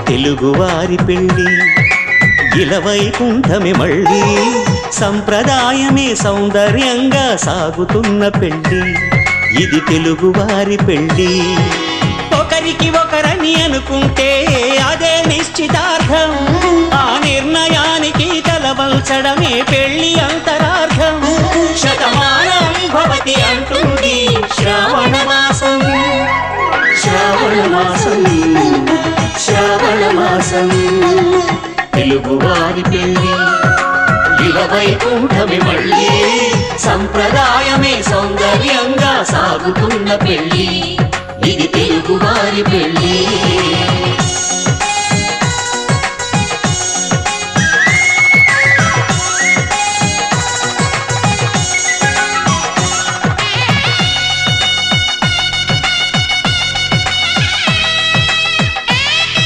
తెలుగువారి పెళ్ళి ఇలవైకుంఠమే మళ్ళీ సంప్రదాయమే సౌందర్యంగా సాగుతున్న పెళ్ళి ఇది తెలుగువారి పెళ్ళి ఒకరికి ఒకరని అనుకుంటే అదే నిశ్చితార్థం ఆ నిర్ణయానికి తలవంచడమే పెళ్ళి అంతరార్థం శతమానం భవతి అంటుంది శ్రావణ మాసం శ్రావణ మాసం శ్రావణ మాసం తెలుగువారి పెళ్ళి ఇలవైకుంఠమే మళ్ళీ సంప్రదాయమే సౌందర్యంగా సాగుతున్న పెళ్ళి ఇది తెలుగువారి పెళ్ళి